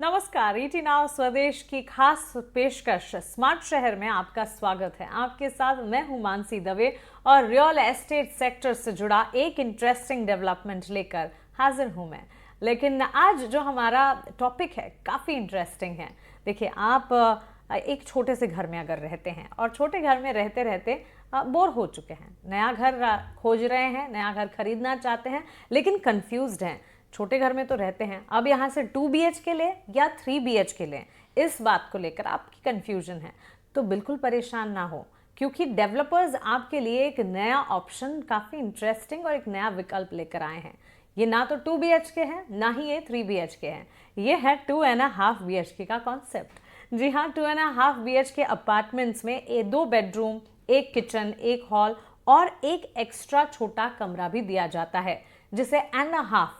नमस्कार, ET now स्वदेश की खास पेशकश स्मार्ट शहर में आपका स्वागत है। आपके साथ मैं हूं मानसी दवे और रियल एस्टेट सेक्टर से जुड़ा एक इंटरेस्टिंग डेवलपमेंट लेकर हाजिर हूं मैं। लेकिन आज जो हमारा टॉपिक है काफ़ी इंटरेस्टिंग है। देखिए, आप एक छोटे से घर में अगर रहते हैं और छोटे घर में रहते रहते बोर हो चुके हैं, नया घर खोज रहे हैं, नया घर खरीदना चाहते हैं लेकिन कंफ्यूज्ड हैं। छोटे घर में तो रहते हैं, अब यहाँ से 2 BHK ले या 3 BHK ले, इस बात को लेकर आपकी कंफ्यूजन है तो बिल्कुल परेशान ना हो, क्योंकि डेवलपर्स आपके लिए एक नया ऑप्शन, काफ़ी इंटरेस्टिंग और एक नया विकल्प लेकर आए हैं। ये ना तो 2 BHK है, ना ही ये 3 BHK है, ये है 2.5 BHK का कॉन्सेप्ट। जी हाँ, 2.5 BHK अपार्टमेंट्स में 2 बेडरूम, एक किचन, एक हॉल और एक एक्स्ट्रा छोटा कमरा भी दिया जाता है, जिसे एंड हाफ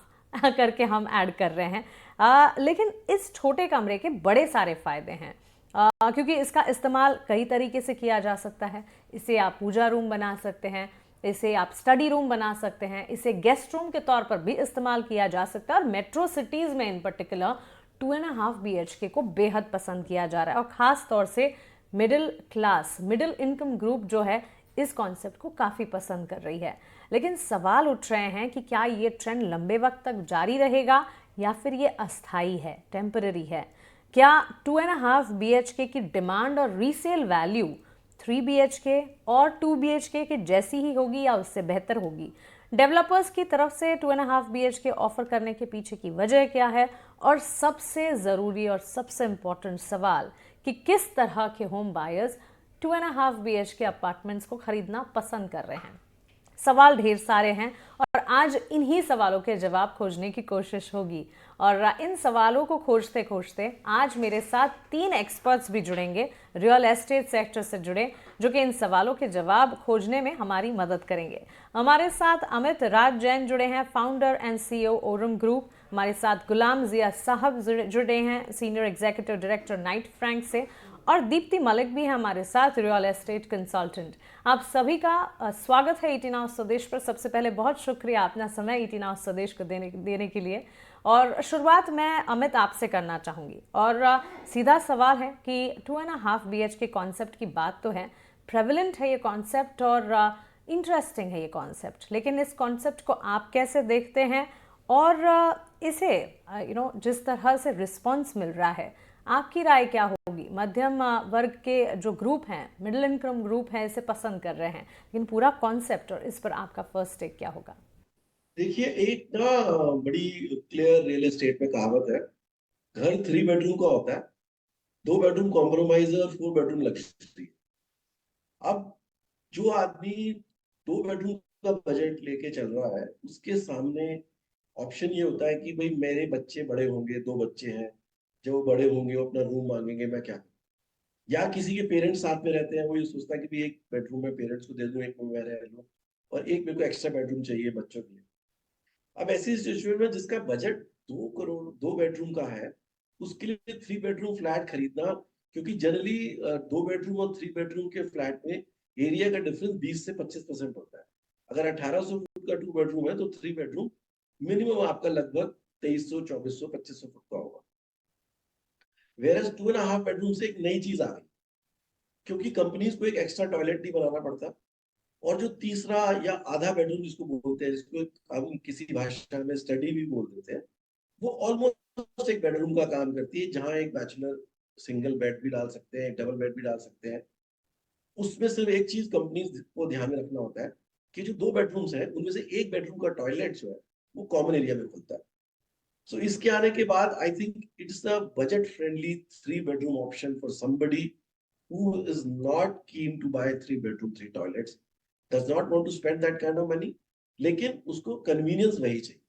करके हम ऐड कर रहे हैं। लेकिन इस छोटे कमरे के बड़े सारे फायदे हैं, क्योंकि इसका इस्तेमाल कई तरीके से किया जा सकता है। इसे आप पूजा रूम बना सकते हैं, इसे आप स्टडी रूम बना सकते हैं, इसे गेस्ट रूम के तौर पर भी इस्तेमाल किया जा सकता है। और मेट्रो सिटीज़ में इन पर्टिकुलर 2.5 BHK को बेहद पसंद किया जा रहा है और ख़ास तौर से middle class, middle income group जो है इस कॉन्सेप्ट को काफ़ी पसंद कर रही है। लेकिन सवाल उठ रहे हैं कि क्या ये ट्रेंड लंबे वक्त तक जारी रहेगा या फिर ये अस्थाई है, टेम्पररी है। क्या 2.5 BHK की डिमांड और रीसेल वैल्यू 3 BHK और 2 BHK के जैसी ही होगी या उससे बेहतर होगी? डेवलपर्स की तरफ से 2.5 BHK ऑफर करने के पीछे की वजह क्या है? और सबसे ज़रूरी और सबसे इम्पोर्टेंट सवाल कि किस तरह के होम बायर्स 2.5 BHK अपार्टमेंट्स को खरीदना पसंद कर रहे हैं। सवाल ढेर सारे हैं और आज इन्हीं सवालों के जवाब खोजने की कोशिश होगी। और इन सवालों को खोजते खोजते आज मेरे साथ 3 एक्सपर्ट्स भी जुड़ेंगे, रियल एस्टेट सेक्टर से जुड़े, जो कि इन सवालों के जवाब खोजने में हमारी मदद करेंगे। हमारे साथ अमित राज जैन जुड़े हैं, founder and CEO Oram group. हमारे साथ गुलाम जिया साहब जुड़े हैं, senior executive director Knight Frank से। और दीप्ति मलिक भी है हमारे साथ, रियल एस्टेट कंसल्टेंट। आप सभी का स्वागत है ईटी नाउ स्वदेश पर। सबसे पहले बहुत शुक्रिया अपना समय ईटी नाउ स्वदेश को देने के लिए। और शुरुआत मैं अमित आपसे करना चाहूँगी और सीधा सवाल है कि 2.5 BHK कॉन्सेप्ट की बात तो है, प्रेवलेंट है ये कॉन्सेप्ट और इंटरेस्टिंग है ये कॉन्सेप्ट, लेकिन इस कॉन्सेप्ट को आप कैसे देखते हैं और इसे जिस तरह से रिस्पॉन्स मिल रहा है, आपकी राय क्या होगी? मध्यम वर्ग के जो ग्रुप हैं, मिडिल इनकम ग्रुप हैं, इसे पसंद कर रहे हैं, लेकिन पूरा कॉन्सेप्ट और इस पर आपका फर्स्ट टेक क्या होगा? देखिए, एक ना बड़ी क्लियर रियल एस्टेट में कहावत है। घर 3 बेडरूम का होता है, 2 बेडरूम कॉम्प्रोमाइज और 4 बेडरूम लग्जरी। अब जो आदमी 2 बेडरूम का बजट लेके चल रहा है, उसके सामने ऑप्शन ये होता है कि भाई मेरे बच्चे बड़े होंगे, 2 बच्चे हैं, जब वो बड़े होंगे वो अपना रूम मांगेंगे, मैं क्या करूं? या किसी के पेरेंट्स साथ में रहते हैं, वो ये सोचता है कि भाई एक बेडरूम में पेरेंट्स को दे दूं, एक में मैं रह लूं, और एक मेरे को एक्स्ट्रा बेडरूम चाहिए बच्चों के लिए। अब ऐसी सिचुएशन में जिसका बजट 2 करोड़ 2 बेडरूम का है, उसके लिए 3 बेडरूम फ्लैट खरीदना, क्योंकि जनरली 2 बेडरूम और 3 बेडरूम के फ्लैट में एरिया का डिफरेंस 20 से 25% होता है। अगर 1800 फुट का 2 बेडरूम है तो 3 बेडरूम मिनिमम आपका लगभग 2300 2400 2500 फुट का होगा। वेरस 2.5 बेडरूम से एक नई चीज आ गई, क्योंकि कंपनीज को एक एक्स्ट्रा टॉयलेट नहीं बनाना पड़ता। और जो तीसरा या आधा बेडरूम जिसको बोलते हैं, जिसको हम किसी भाषा में स्टडी भी बोल देते हैं, वो ऑलमोस्ट एक बेडरूम का काम करती है, जहां एक बैचलर सिंगल बेड भी डाल सकते हैं, एक डबल बेड भी डाल सकते हैं। उसमें सिर्फ एक चीज कंपनी को ध्यान में रखना होता है कि जो 2 बेडरूम्स हैं उनमें से एक बेडरूम का टॉयलेट जो है वो कॉमन एरिया में खुलता है। सो इसके आने के बाद I think it's a budget friendly 3 bedroom option for somebody who is not keen to buy 3 bedroom 3 toilets, does not want to spend that kind of money, लेकिन उसको कन्वीनियंस वही चाहिए।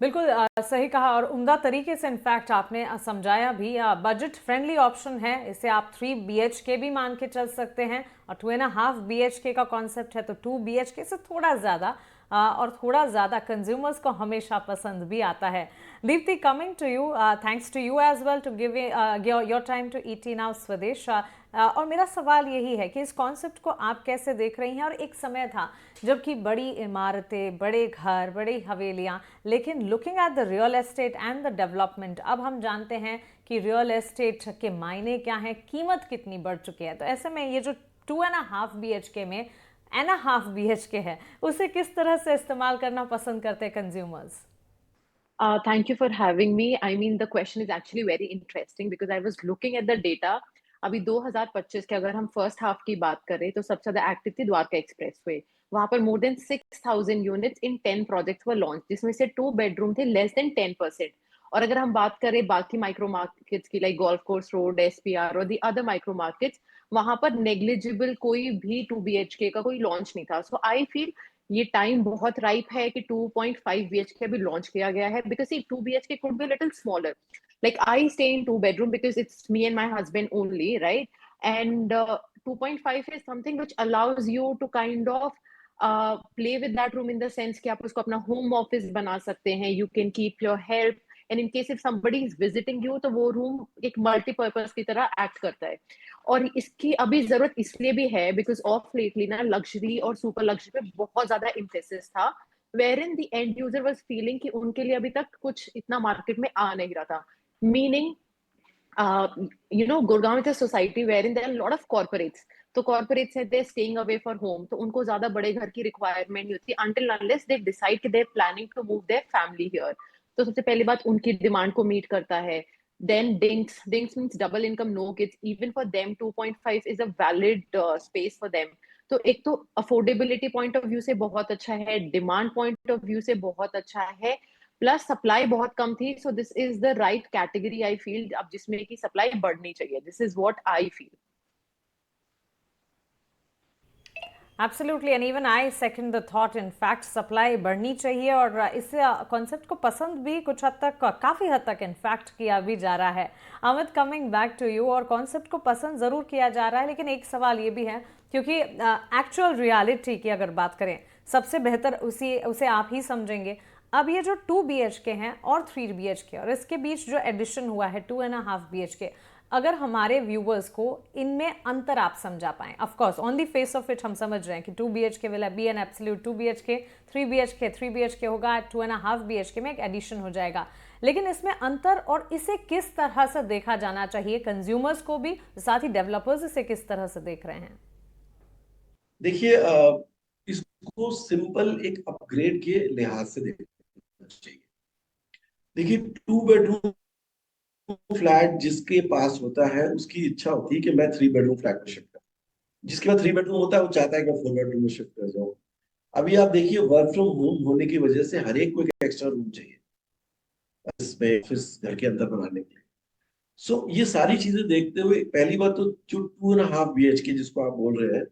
बिल्कुल सही कहा और उम्दा तरीके से इनफैक्ट आपने समझाया भी। बजट फ्रेंडली ऑप्शन है, इसे आप 3 BHK भी मान के चल सकते हैं और 2.5 BHK का कॉन्सेप्ट है तो 2 BHK से थोड़ा ज़्यादा, और थोड़ा ज़्यादा कंज्यूमर्स को हमेशा पसंद भी आता है। Deepti, coming to you, thanks to you as well to give your time to ET now Swadesh. और मेरा सवाल यही है कि इस कॉन्सेप्ट को आप कैसे देख रही हैं? और एक समय था जबकि बड़ी इमारतें, बड़े घर, बड़ी हवेलियां, लेकिन looking at the real estate and the development, अब हम जानते हैं कि कि रियल एस्टेट के मायने क्या हैं, कीमत कितनी बढ़ चुकी है। तो ऐसे में ये जो 2.5 BHK में 1.5 BHK है, उसे किस तरह से इस्तेमाल करना पसंद करते हैं consumers? Thank you for having me. I mean, the question is actually very interesting because I was looking at the data. अभी 2025 के अगर हम फर्स्ट हाफ की बात करें तो सबसे ज्यादा एक्टिव थी द्वारका एक्सप्रेस वे। वहां पर more than 6,000 units in 10 projects were launch, जिसमें से 2 बेडरूम थे, लेस देन 10%। और अगर हम बात करें बाकी माइक्रो मार्केट्स की, like golf course road, SPR और दी अदर माइक्रो मार्केट्स, वहां पर नेग्लिजिबल कोई भी 2 BHK का कोई लॉन्च नहीं था। सो आई फील ये टाइम बहुत राइप है कि 2.5 BHK अभी लॉन्च किया गया है, because see 2 BHK could be little smaller. Like I stay in 2 bedroom because it's me and my husband only, right? And 2.5 is something which allows you to kind of play with that room in the sense कि आप उसको अपना home office बना सकते हैं, you can keep your help, and in case if somebody is visiting you तो वो room एक मल्टीपर्पज की तरह एक्ट करता है। और इसकी अभी जरूरत इसलिए भी है बिकॉज ऑफ लेटली ना लग्जरी और सुपर लग्जरी पे बहुत ज्यादा इम्फेसिस था, where in the end user was feeling कि उनके लिए अभी तक कुछ इतना मार्केट में आ नहीं रहा था। Meaning Gurgaon is a society where in there are lot of corporates. तो कॉर्पोरेट्स है, they staying away for home, तो उनको ज्यादा बड़े घर की रिक्वायरमेंट नहीं होती अंटिल अनलेस दे डिसाइड कि they planning to move their family here. तो सबसे पहली बात उनकी डिमांड को मीट करता है। Then dinks means double income, no kids. Even for them, 2.5 is a valid space for them. तो एक तो अफोर्डेबिलिटी पॉइंट ऑफ व्यू से बहुत अच्छा है, डिमांड पॉइंट ऑफ व्यू से बहुत अच्छा है, प्लस सप्लाई बहुत कम थी। So this is the right category I feel, अब जिसमें की सप्लाई बढ़नी चाहिए। This is what I feel. Absolutely, and even I second the thought. In fact supply बढ़नी चाहिए और इस कॉन्सेप्ट को पसंद भी कुछ हद तक, काफ़ी हद तक इनफैक्ट किया भी जा रहा है। Amit, coming back to you, और कॉन्सेप्ट को पसंद ज़रूर किया जा रहा है, लेकिन एक सवाल ये भी है, क्योंकि एक्चुअल रियलिटी की अगर बात करें, सबसे बेहतर उसे आप ही समझेंगे। अब ये जो 2 BHK हैं और 3 BHK और इसके बीच जो एडिशन हुआ है 2.5 BHK, अगर हमारे व्यूवर्स को इनमें अंतर आप समझा पाएं, of course on the face of it हम समझ रहे हैं कि 2 BHK will be an absolute 2 BHK, 3 BHK होगा, 2.5 BHK में एक एडिशन हो जाएगा, लेकिन इसमें अंतर और इसे किस तरह से देखा जाना चाहिए कंज्यूमर्स को भी, साथ ही डेवलपर्स इसे किस तरह से देख रहे हैं? देखिए, इसको सिंपल एक अपग्रेड के लिहाज से देखना चाहिए। देखिए, 2 बेडरूम फ्लैट जिसके पास होता है उसकी इच्छा होती है कि मैं 3 बेडरूम फ्लैट में शिफ्ट करूं। जिसके पास 3 बेडरूम होता है वो चाहता है कि मैं 4 बेडरूम में शिफ्ट कर जाऊं। अभी आप देखिए, वर्क फ्रॉम होम होने की वजह से हर एक को एक एक्स्ट्रा रूम चाहिए इसमें, ऑफिस घर के अंदर बनाने के लिए। सो ये सारी चीजें देखते हुए, पहली बात तो जो 2.5 BHK जिसको आप बोल रहे हैं,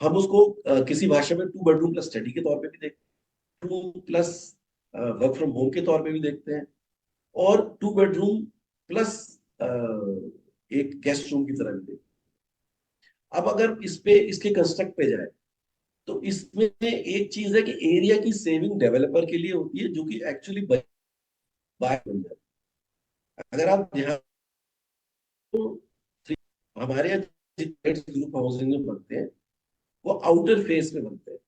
हम उसको किसी भाषा में 2 बेडरूम प्लस स्टडी के तौर पे भी देखते हैं, 2 प्लस वर्क फ्रॉम होम के तौर पे भी देखते हैं, और 2 बेडरूम प्लस एक गेस्ट रूम की तरह भी देखते हैं। अब अगर इस पे इसके कंस्ट्रक्ट पे जाए तो इसमें एक चीज है कि एरिया की सेविंग डेवलपर के लिए होती है, जो कि एक्चुअली बाय बन जाती है। अगर आप ध्यान, हमारे यहाँ ग्रुप हाउसिंग में बनते हैं वो आउटर फेस में बनते हैं,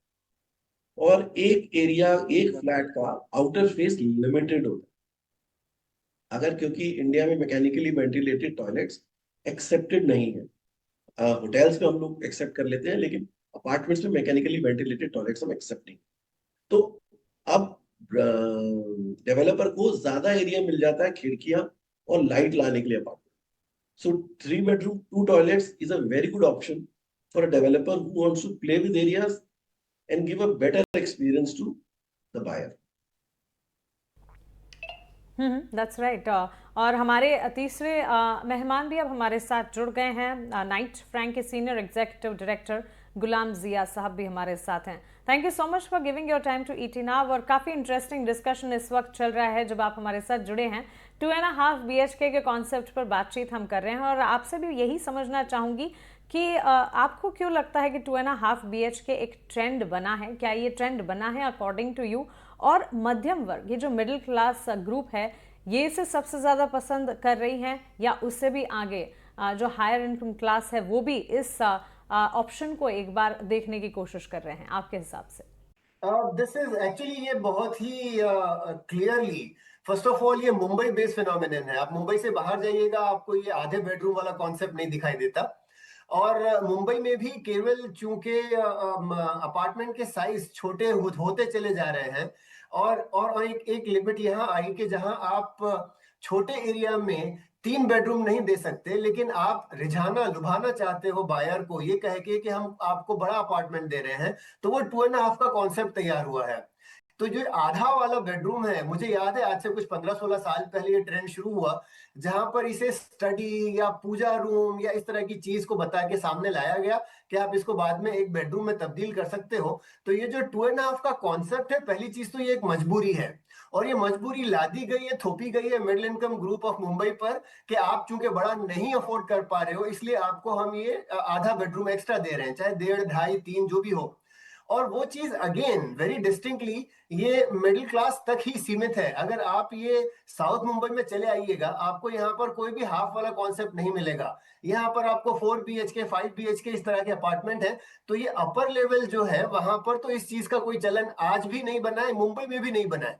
और एक एरिया, एक फ्लैट का आउटर फेस लिमिटेड होता है। अगर, क्योंकि इंडिया में मैकेनिकली वेंटिलेटेड टॉयलेट्स एक्सेप्टेड नहीं है, होटल्स में हम लोग एक्सेप्ट कर लेते हैं, लेकिन अपार्टमेंट्स में मैकेनिकली वेंटिलेटेड टॉयलेट्स हम एक्सेप्ट नहीं। तो अब डेवलपर को ज्यादा एरिया मिल जाता है खिड़कियां और लाइट लाने के लिए apartment. So 3 bedroom, 2 toilets is a very good option for a developer who wants to play with areas and give a better experience to the buyer. That's right. और हमारे तीसरे मेहमान भी अब हमारे साथ जुड़ गए हैं। नाइट फ्रैंक के senior executive director Ghulam Zia sahab भी हमारे साथ हैं। Thank you so much for giving your time to ET now. और काफ़ी इंटरेस्टिंग डिस्कशन इस वक्त चल रहा है जब आप हमारे साथ जुड़े हैं। 2.5 BHK के कॉन्सेप्ट पर बातचीत हम कर रहे हैं, और आपसे भी यही समझना चाहूँगी कि आपको क्यों लगता है कि 2.5 BHK एक ट्रेंड बना है? क्या ये ट्रेंड बना है अकॉर्डिंग टू यू? और मध्यम वर्ग, ये जो मिडिल क्लास ग्रुप है, ये इसे सबसे ज़्यादा पसंद कर रही हैं, या उससे भी आगे जो हायर इनकम क्लास है वो भी इस ऑप्शन को एक बार देखने की कोशिश कर रहे हैं, आपके हिसाब से? दिस इज एक्चुअली, ये बहुत ही क्लियरली फर्स्ट ऑफ ऑल ये मुंबई बेस्ड फिनोमिनन है। आप मुंबई से बाहर जाइएगा, आपको ये आधे बेडरूम वाला कॉन्सेप्ट नहीं दिखाई देता। और मुंबई में भी केवल चूंकि अपार्टमेंट के साइज छोटे होते चले जा रहे हैं, और एक लिमिट यहाँ आई कि जहां आप छोटे एरिया में 3 बेडरूम नहीं दे सकते, लेकिन आप रिझाना लुभाना चाहते हो बायर को ये कह के कि हम आपको बड़ा अपार्टमेंट दे रहे हैं, तो वो 2.5 का कॉन्सेप्ट तैयार हुआ है। तो जो आधा वाला बेडरूम है, मुझे याद है आज से कुछ 15-16 साल पहले ये ट्रेंड शुरू हुआ, जहां पर इसे स्टडी या पूजा रूम या इस तरह की चीज को बता के सामने लाया गया कि आप इसको बाद में एक बेडरूम में तब्दील कर सकते हो। तो ये जो 2.5 का कॉन्सेप्ट है, पहली चीज तो ये एक मजबूरी है, और ये मजबूरी लादी गई है, थोपी गई है middle income group of Mumbai पर कि आप चूंकि बड़ा नहीं अफोर्ड कर पा रहे हो, इसलिए आपको हम ये आधा बेडरूम एक्स्ट्रा दे रहे हैं, चाहे 1.5, 2.5, 3 जो भी हो। और वो चीज अगेन वेरी डिस्टिंक्टली ये मिडिल क्लास तक ही सीमित है। अगर आप ये साउथ मुंबई में चले आइएगा, आपको यहाँ पर कोई भी हाफ वाला कॉन्सेप्ट नहीं मिलेगा। यहाँ पर आपको 4 BHK 5 BHK इस तरह के अपार्टमेंट है। तो ये अपर लेवल जो है वहां पर तो इस चीज का कोई चलन आज भी नहीं बना है, मुंबई में भी नहीं बना है।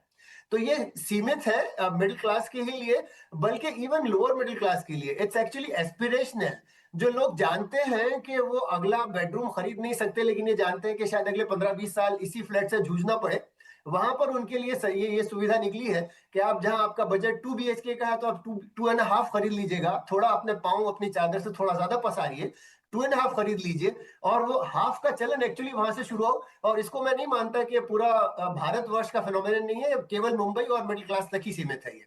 तो ये सीमित है मिडिल क्लास के ही लिए, बल्कि इवन लोअर मिडिल क्लास के लिए इट्स एक्चुअली एस्पिरेशनल। जो लोग जानते हैं कि वो अगला बेडरूम खरीद नहीं सकते, लेकिन ये जानते हैं कि शायद अगले 15-20 साल इसी फ्लैट से जूझना पड़े, वहां पर उनके लिए ये सुविधा निकली है कि आप जहां आपका बजट 2 BHK का है, तो आप 2.5 खरीद लीजिएगा। थोड़ा अपने पाँव अपनी चादर से थोड़ा ज्यादा पसारिए, 2.5 खरीद लीजिए, और वो हाफ का चलन एक्चुअली वहां से शुरू हो। और इसको मैं नहीं मानता कि पूरा भारतवर्ष का फिनोमेनन नहीं है, केवल मुंबई और मिडिल क्लास तक ही सीमित है ये।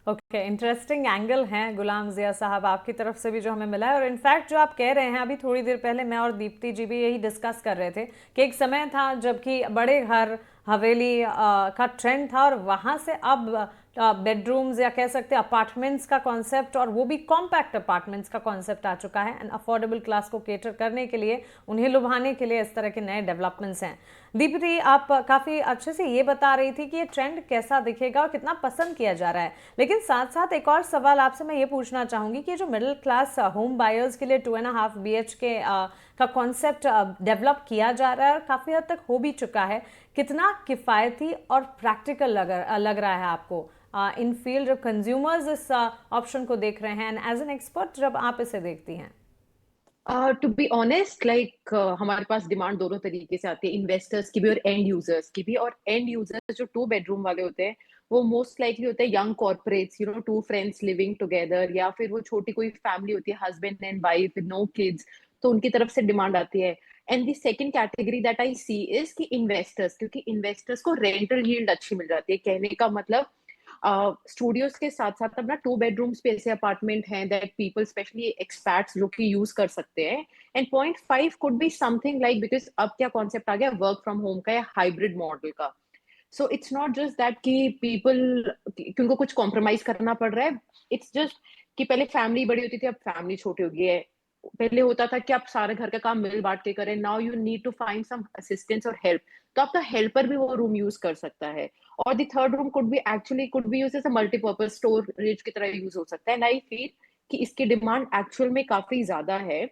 ओके, इंटरेस्टिंग एंगल है गुलाम जिया साहब आपकी तरफ से भी जो हमें मिला है। और इनफैक्ट जो आप कह रहे हैं, अभी थोड़ी देर पहले मैं और दीप्ति जी भी यही डिस्कस कर रहे थे कि एक समय था जबकि बड़े घर हवेली का ट्रेंड था, और वहाँ से अब बेडरूम्स या कह सकते हैं अपार्टमेंट्स का कॉन्सेप्ट, और वो भी कॉम्पैक्ट अपार्टमेंट्स का कॉन्सेप्ट आ चुका है। एंड अफोर्डेबल क्लास को केटर करने के लिए, उन्हें लुभाने के लिए इस तरह के नए डेवलपमेंट्स हैं। दीप्ति, आप काफ़ी अच्छे से ये बता रही थी कि ये ट्रेंड कैसा दिखेगा और कितना पसंद किया जा रहा है, लेकिन साथ साथ एक और सवाल आपसे मैं ये पूछना चाहूँगी कि जो मिडिल क्लास होम बायर्स के लिए 2.5 BHK का कॉन्सेप्ट डेवलप किया जा रहा है और काफ़ी हद तक हो भी चुका है, कितना किफ़ायती और प्रैक्टिकल लग रहा है आपको इन फील्ड? जब कंज्यूमर्स इस ऑप्शन को देख रहे हैं, एंड एज एन एक्सपर्ट जब आप इसे देखती हैं। टू बी ऑनेस्ट, लाइक हमारे पास डिमांड दोनों तरीके से आती है, इन्वेस्टर्स की भी और एंड यूजर्स की भी। और एंड यूजर्स जो 2 बेडरूम वाले होते हैं, वो मोस्ट लाइकली होते हैं young corporates, 2 friends living together, या फिर वो छोटी कोई फैमिली होती है, husband and wife with no kids, तो उनकी तरफ से डिमांड आती है। And the second category that I see is कि इन्वेस्टर्स, क्योंकि इन्वेस्टर्स को रेंटल यील्ड अच्छी मिल जाती है। कहने का मतलब स्टूडियोज के साथ साथ अपना 2 बेडरूम्स पे ऐसे अपार्टमेंट हैं दैट पीपल स्पेशली एक्सपैट्स जो कि यूज कर सकते हैं। And 0.5 could be something like, because अब क्या कॉन्सेप्ट आ गया वर्क फ्रॉम होम का या हाइब्रिड मॉडल का। So it's not just that कि पीपल कि उनको कुछ कॉम्प्रोमाइज करना पड़ रहा है, इट्स जस्ट कि पहले फैमिली बड़ी होती थी, अब फैमिली छोटी हो गई है। पहले होता था कि आप सारे घर का काम मिल बांट के करें, now you need to find some assistance और हेल्प, तो आपका हेल्पर भी वो रूम यूज कर सकता है। और the third room could be used as a multipurpose storage की तरह यूज हो सकता है। एंड आई फील कि इसकी डिमांड एक्चुअल में काफी ज्यादा है,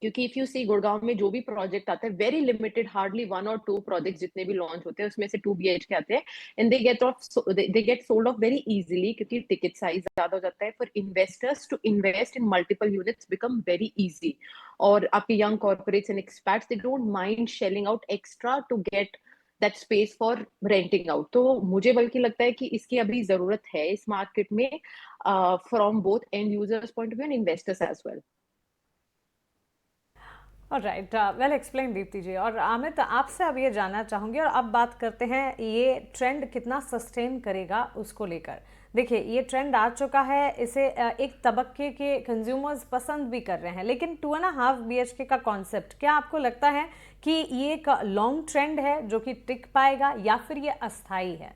क्योंकि इफ यू सी गुड़गांव में जो भी प्रोजेक्ट आता है, वेरी लिमिटेड, हार्डली 1 और 2 प्रोजेक्ट जितने भी लॉन्च होते हैं उसमें से 2 BHK आते हैं, and they get sold off very easily, क्योंकि टिकट साइज ज्यादा हो जाता है। For investors to invest in multiple units become very easy, और आपके young corporates and expats they don't mind shelling out extra to get that space for renting out. तो मुझे बल्कि लगता है कि इसकी अभी जरूरत है इस मार्केट में, from both and users point of view and investors as well. Right, well explain Deepti ji. और अमित, आपसे अब ये जानना चाहूँगी, और अब बात करते हैं ये ट्रेंड कितना सस्टेन करेगा उसको लेकर। देखिए, ये ट्रेंड आ चुका है, इसे एक तबक्के के कंज्यूमर्स पसंद भी कर रहे हैं, लेकिन 2.5 BHK का कॉन्सेप्ट, क्या आपको लगता है कि ये एक लॉन्ग ट्रेंड है जो कि टिक पाएगा, या फिर ये अस्थाई है?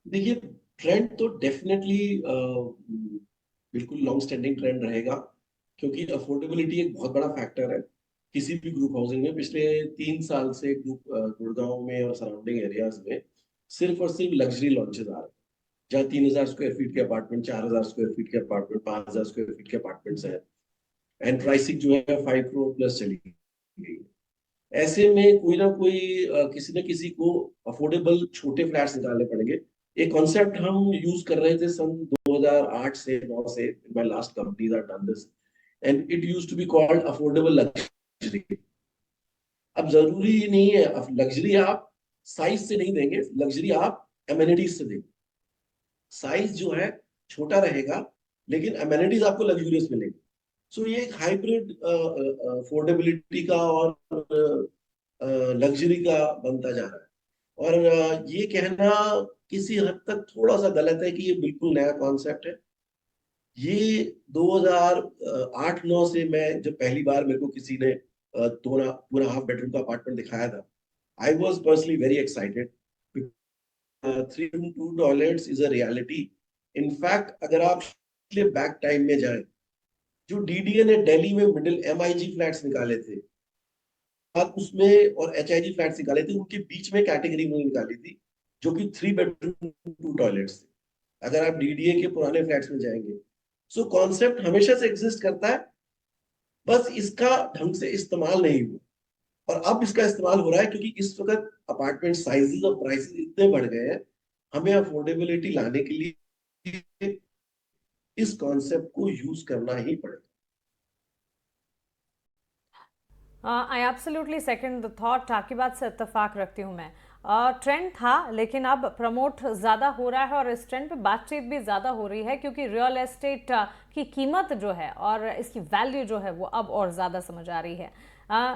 देखिए, ट्रेंड तो डेफिनेटली बिल्कुल लॉन्ग स्टैंडिंग ट्रेंड रहेगा, क्योंकि अफोर्डेबिलिटी एक बहुत बड़ा फैक्टर है किसी भी ग्रुप हाउसिंग में। पिछले 3 साल से गुड़गांव में और सराउंडिंग एरियाज में सिर्फ और सिर्फ लग्जरी लॉन्चेस आ रहे हैं, जहाँ 3000 स्क्वायर फीट के अपार्टमेंट, 4000 स्क्वायर फीट के अपार्टमेंट, 5000 स्क्वायर फीट के अपार्टमेंट्स हैं, एंड प्राइसिंग जो है 5 करोड़ प्लस चली गई है। ऐसे में कोई ना कोई किसी न किसी को अफोर्डेबल छोटे फ्लैट्स निकालने पड़ेंगे। एक कॉन्सेप्ट हम यूज कर रहे थे सन 2008 से 9 से, my last companies are done this, and it used to be called affordable luxury. अब जरूरी नहीं है, अब लग्जरी आप साइज से नहीं देंगे, लग्जरी आप एमेनिटीज से देंगे। साइज जो है छोटा रहेगा, लेकिन अमेनिटीज आपको लग्जूरियस मिलेंगे। सो ये एक हाइब्रिड अफोर्डेबिलिटी का और लग्जरी का बनता जा रहा है। और ये कहना किसी हद तक थोड़ा सा गलत है कि ये बिल्कुल नया कॉन्सेप्ट है। ये 2008-9 से, मैं जब पहली बार मेरे को किसी ने पूरा हाफ बेडरूम का अपार्टमेंट दिखाया था, I was personally very excited. 3 2 toilets is a reality. In fact अगर आप बैक टाइम में जाएं, जो डीडीए ने दिल्ली में मिडिल एमआईजी फ्लैट्स निकाले थे, आप उसमें और एचआईजी फ्लैट्स निकाले थे, उनके बीच में कैटेगरी में निकाली थी जो कि 3 बेडरूम 2 टॉयलेट्स थे, अगर आप डीडीए के पुराने फ्लैट्स में जाएंगे। सो कॉन्सेप्ट हमेशा से एग्जिस्ट करता है, बस इसका ढंग से इस्तेमाल नहीं हुआ। और अब इसका इस्तेमाल हो रहा है क्योंकि इस वक्त अपार्टमेंट साइजेस और प्राइसेस इतने बढ़ गए हैं, हमें अफोर्डेबिलिटी लाने के लिए इस कॉन्सेप्ट को यूज करना ही पड़ेगा। I absolutely second the thought, आपकी बात से इत्तेफाक रखती हूँ मैं। ट्रेंड था, लेकिन अब प्रमोट ज़्यादा हो रहा है और इस ट्रेंड पे बातचीत भी ज़्यादा हो रही है, क्योंकि रियल एस्टेट की कीमत जो है और इसकी वैल्यू जो है वो अब और ज़्यादा समझ आ रही है।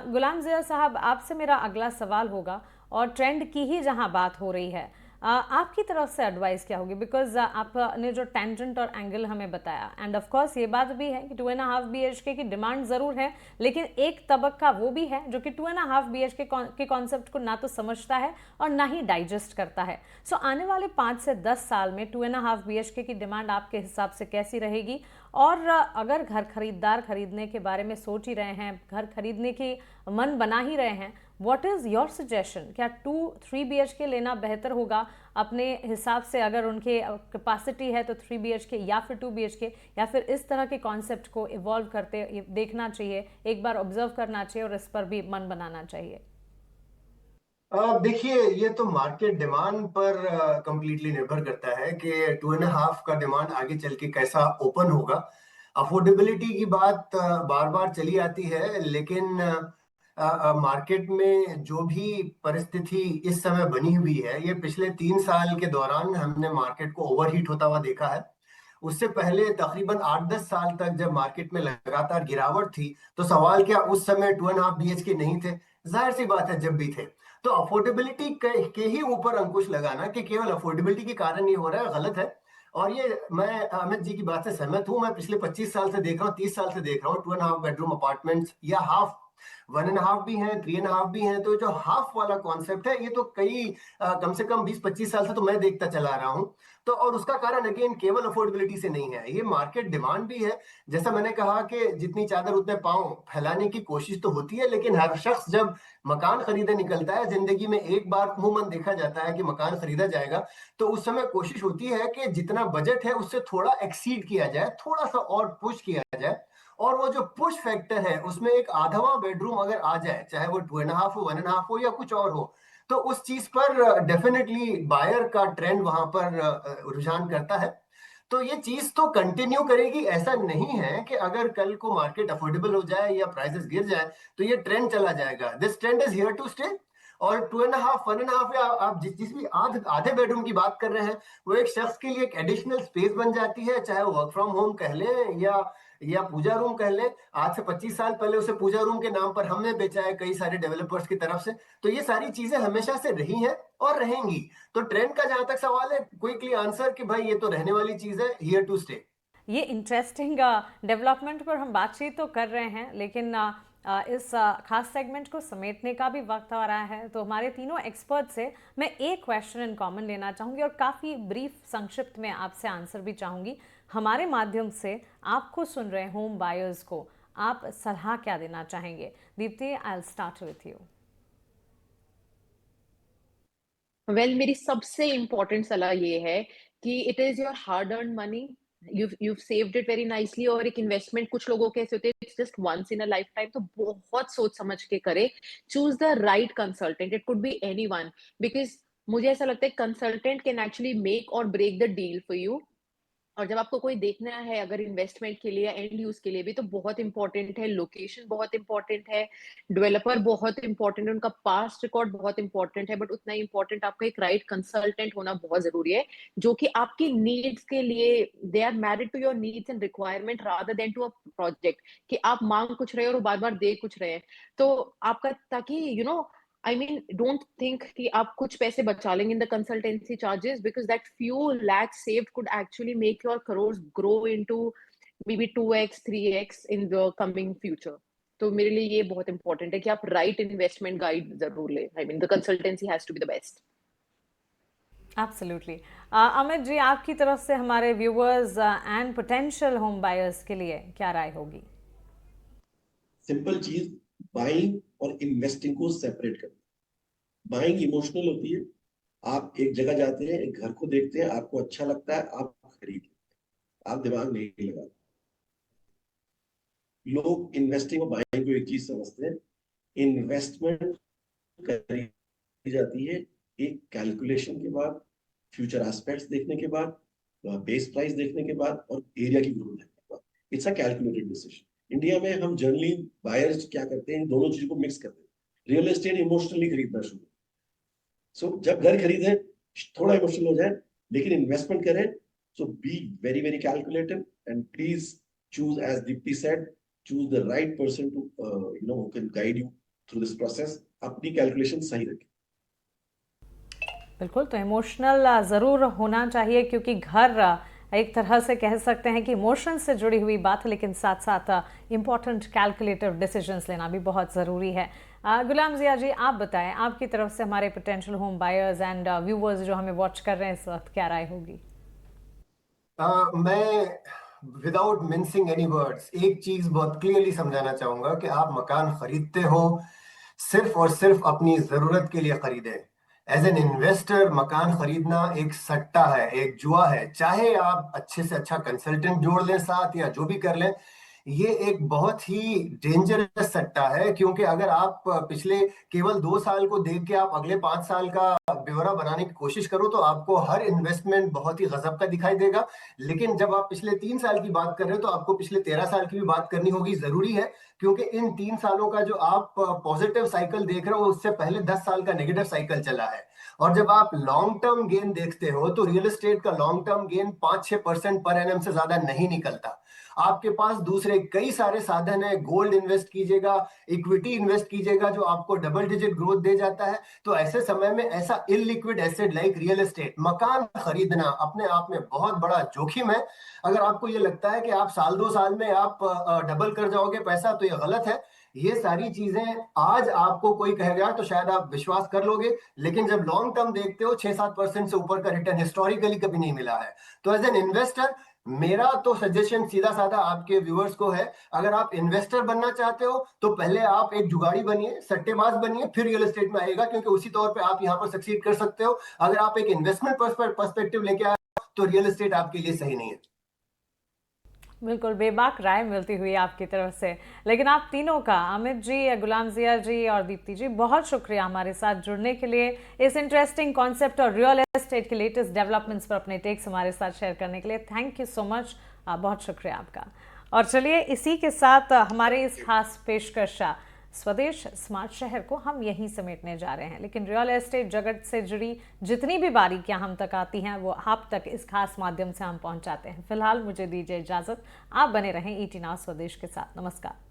गुलाम ज़िया साहब, आपसे मेरा अगला सवाल होगा, और ट्रेंड की ही जहाँ बात हो रही है, आपकी तरफ से एडवाइस क्या होगी? बिकॉज आपने जो टेंजेंट और एंगल हमें बताया, एंड ऑफ कोर्स ये बात भी है कि 2.5 BHK की डिमांड ज़रूर है, लेकिन एक तबक्का वो भी है जो कि 2.5 BHK के कॉन्सेप्ट को ना तो समझता है और ना ही डाइजेस्ट करता है। सो आने वाले 5 से 10 साल में 2.5 BHK की डिमांड आपके हिसाब से कैसी रहेगी? और अगर घर खरीदार खरीदने के बारे में सोच ही रहे हैं, घर खरीदने की मन बना ही रहे हैं, व्हाट इज़ योर सजेशन? क्या 2-3 BHK लेना बेहतर होगा अपने हिसाब से? अगर उनके कैपेसिटी है तो 3 BHK या फिर 2 BHK, या फिर इस तरह के कॉन्सेप्ट को इवॉल्व करते देखना चाहिए, एक बार ऑब्जर्व करना चाहिए और इस पर भी मन बनाना चाहिए? देखिए, ये तो मार्केट डिमांड पर कंप्लीटली निर्भर करता है कि 2.5 का डिमांड आगे चल के कैसा ओपन होगा। अफोर्डेबिलिटी की बात बार बार चली आती है, लेकिन मार्केट में जो भी परिस्थिति इस समय बनी हुई है, ये पिछले 3 साल के दौरान हमने मार्केट को ओवरहीट होता हुआ देखा है। उससे पहले तकरीबन 8-10 साल तक जब मार्केट में लगातार गिरावट थी, तो सवाल क्या उस समय 2.5 BHK नहीं थे? जाहिर सी बात है, जब भी थे। तो अफोर्डेबिलिटी के ही ऊपर अंकुश लगाना कि केवल अफोर्डेबिलिटी के कारण ये हो रहा है, गलत है। और ये मैं अमित जी की बात से सहमत हूं। मैं पिछले 25 साल से देख रहा हूँ, 30 साल से देख रहा हूँ 2.5 बेडरूम अपार्टमेंट्स या हाफ 1.5 भी हैं, 3.5 भी हैं। तो जो हाफ वाला कॉन्सेप्ट है, ये तो कम से कम 20-25 साल से तो मैं देखता चला रहा हूँ। तो और उसका कारण अगेन केवल अफोर्डेबिलिटी से नहीं है, ये मार्केट डिमांड भी है। जैसा मैंने कहा कि जितनी चादर उतने पांव फैलाने की कोशिश तो होती है, लेकिन हर शख्स जब मकान खरीदने निकलता है, जिंदगी में एक बार अमूमन देखा जाता है कि मकान खरीदा जाएगा, तो उस समय कोशिश होती है कि जितना बजट है उससे थोड़ा एक्सीड किया जाए, थोड़ा सा और पुश किया जाए। और वो जो पुश फैक्टर है, उसमें एक आधवा बेडरूम अगर आ जाए, चाहे वो 2.5 हो, 1.5 हो या कुछ और हो, तो उस चीज पर डेफिनेटली बायर का ट्रेंड वहां पर रुझान करता है। तो ये चीज तो कंटिन्यू करेगी। ऐसा नहीं है कि अगर कल को मार्केट अफोर्डेबल हो जाए या प्राइसेस गिर जाए तो ये ट्रेंड चला जाएगा। This trend is here to stay. और 2.5 1.5 या आप जिस भी आधे बेडरूम की बात कर रहे हैं, वो एक शख्स के लिए एक एडिशनल स्पेस बन जाती है, चाहे वो वर्क फ्रॉम होम कह लें या पूजा रूम कह लें। आज से 25 साल पहले उसे पूजा रूम के नाम पर हमने बेचा है कई सारे डेवलपर्स की तरफ से। तो ये सारी चीजें हमेशा से रही हैं और रहेंगी। तो ट्रेंड का जहां तक सवाल है, क्विकली आंसर कि भाई ये तो रहने वाली चीज है, हियर टू स्टे। ये इंटरेस्टिंग डेवलपमेंट पर हम बातचीत तो कर रहे हैं, लेकिन इस खास सेगमेंट को समेटने का भी वक्त आ रहा है। तो हमारे तीनों एक्सपर्ट से मैं एक क्वेश्चन इन कॉमन लेना चाहूँगी और काफ़ी ब्रीफ संक्षिप्त में आपसे आंसर भी चाहूँगी। हमारे माध्यम से आपको सुन रहे होम बायर्स को आप सलाह क्या देना चाहेंगे? Deepti, I will start with you. Well, मेरी सबसे इम्पोर्टेंट सलाह ये है कि it is your hard earn money, you've saved it very nicely। और एक इन्वेस्टमेंट कुछ लोगों के ऐसे होते हैं it's just once in a lifetime, तो बहुत सोच समझ के करे। Choose the right consultant, it could be anyone, because मुझे ऐसा लगता है consultant can actually make or break the deal for you. और जब आपको कोई देखना है अगर इन्वेस्टमेंट के लिए या एंड यूज के लिए भी, तो बहुत इंपॉर्टेंट है, लोकेशन बहुत इंपॉर्टेंट है, डेवलपर बहुत इंपॉर्टेंट है, उनका पास्ट रिकॉर्ड बहुत इंपॉर्टेंट है, बट उतना ही इंपॉर्टेंट आपका एक राइट कंसल्टेंट होना बहुत जरूरी है, जो कि आपकी नीड्स के लिए they are married to your needs and requirement rather than to a project, कि आप मांग कुछ रहे हो और बार बार दे कुछ रहे हैं। तो आपका, ताकि I mean, don't think कि आप कुछ पैसे बचा लेंगे in the consultancy charges, because that few lakhs saved could actually make your crores grow into maybe 2x, 3x in the coming future. तो मेरे लिए ये बहुत important है कि आप right investment guide जरूर लें। I mean, the consultancy has to be the best. Absolutely. Amit ji, आपकी तरफ से हमारे viewers and potential home buyers के लिए क्या राय होगी? सिंपल चीज, बाइंग और इन्वेस्टिंग को सेपरेट करना। बाइंग इमोशनल होती है, आप एक जगह जाते हैं, एक घर को देखते हैं, आपको अच्छा लगता है, आप खरीद लेते हैं, आप दिमाग नहीं लगाते। लोग इन्वेस्टिंग और बाइंग को एक चीज समझते हैं, इन्वेस्टमेंट करी जाती है एक कैलकुलेशन के बाद, फ्यूचर एस्पेक्ट्स देखने के बाद, बेस प्राइस देखने के बाद और एरिया की ग्रोथ देखने के बाद। It's a calculated decision. India में हम जनरली बायर्स क्या करते हैं, दोनों चीजों को मिक्स करते हैं। रियल एस्टेट इमोशनली खरीदना शुरू, जब घर खरीदें थोड़ा इमोशनल हो जाए, लेकिन इन्वेस्टमेंट करें so be very very calculative and please choose, as Dipti said, choose the right person to who can guide you through this process. अपनी कैलकुलेशन सही रखें। बिल्कुल, तो इमोशनल ज़रूर होना चाहिए, क्योंकि घर एक तरह से कह सकते हैं कि इमोशन से जुड़ी हुई बात है, लेकिन साथ साथ इम्पॉर्टेंट कैलकुलेटिव डिसीजंस लेना भी बहुत ज़रूरी है। गुलाम जिया जी, आप बताएं, आपकी तरफ से हमारे potential home buyers and viewers जो हमें वॉच कर रहे हैं इस वक्त, क्या राय होगी? मैं विदाउट मिंसिंग एनी वर्ड्स एक चीज बहुत क्लियरली समझाना चाहूंगा कि आप मकान खरीदते हो सिर्फ और सिर्फ अपनी जरूरत के लिए खरीदें। एज एन इन्वेस्टर मकान खरीदना एक सट्टा है, एक जुआ है। चाहे आप अच्छे से अच्छा कंसल्टेंट जोड़ लें साथ या जो भी कर लें, ये एक बहुत ही डेंजरस सट्टा है, क्योंकि अगर आप पिछले केवल 2 साल को देख के आप अगले 5 साल का ब्यौरा बनाने की कोशिश करो तो आपको हर इन्वेस्टमेंट बहुत ही गजब का दिखाई देगा। लेकिन जब आप पिछले 3 साल की बात कर रहे हो तो आपको पिछले 13 साल की भी बात करनी होगी, जरूरी है, क्योंकि इन 3 सालों का जो आप पॉजिटिव साइकिल देख रहे हो उससे पहले 10 साल का नेगेटिव साइकिल चला है। और जब आप लॉन्ग टर्म गेन देखते हो तो रियल एस्टेट का लॉन्ग टर्म गेन 5-6% पर एनएम से ज्यादा नहीं निकलता। आपके पास दूसरे कई सारे साधन है, गोल्ड इन्वेस्ट कीजिएगा, इक्विटी इन्वेस्ट कीजिएगा जो आपको डबल डिजिट ग्रोथ दे जाता है। तो ऐसे समय में ऐसा illiquid asset like real estate मकान खरीदना अपने आप में बहुत बड़ा जोखिम है। अगर आपको ये लगता है कि आप साल 2 साल में आप डबल कर जाओगे पैसा, तो ये गलत है। ये सारी चीजें आज आपको कोई कहेगा तो शायद आप विश्वास कर लोगे, लेकिन जब लॉन्ग टर्म देखते हो 6-7% से ऊपर का रिटर्न हिस्टोरिकली कभी नहीं मिला है। तो एज एन इन्वेस्टर मेरा तो सजेशन सीधा साधा आपके व्यूअर्स को है, अगर आप इन्वेस्टर बनना चाहते हो तो पहले आप एक जुगाड़ी बनिए, सट्टेबाज बनिए, फिर रियल एस्टेट में आएगा, क्योंकि उसी तौर पे आप यहाँ पर सक्सीड कर सकते हो। अगर आप एक इन्वेस्टमेंट पर्सपेक्टिव लेके आए तो रियल एस्टेट आपके लिए सही नहीं है। बिल्कुल बेबाक राय मिलती हुई आपकी तरफ से, लेकिन आप तीनों का, अमित जी, गुलाम जिया जी और दीप्ति जी, बहुत शुक्रिया हमारे साथ जुड़ने के लिए, इस इंटरेस्टिंग कॉन्सेप्ट और रियल एस्टेट के लेटेस्ट डेवलपमेंट्स पर अपने टेक्स हमारे साथ शेयर करने के लिए। थैंक यू सो मच, बहुत शुक्रिया आपका। और चलिए इसी के साथ हमारे इस खास पेशकश स्वदेश स्मार्ट शहर को हम यहीं समेटने जा रहे हैं, लेकिन रियल एस्टेट जगत से जुड़ी जितनी भी बारीकियां हम तक आती हैं वो आप तक इस खास माध्यम से हम पहुंचाते हैं। फिलहाल मुझे दीजिए इजाजत, आप बने रहें ईटी नाउ स्वदेश के साथ। नमस्कार।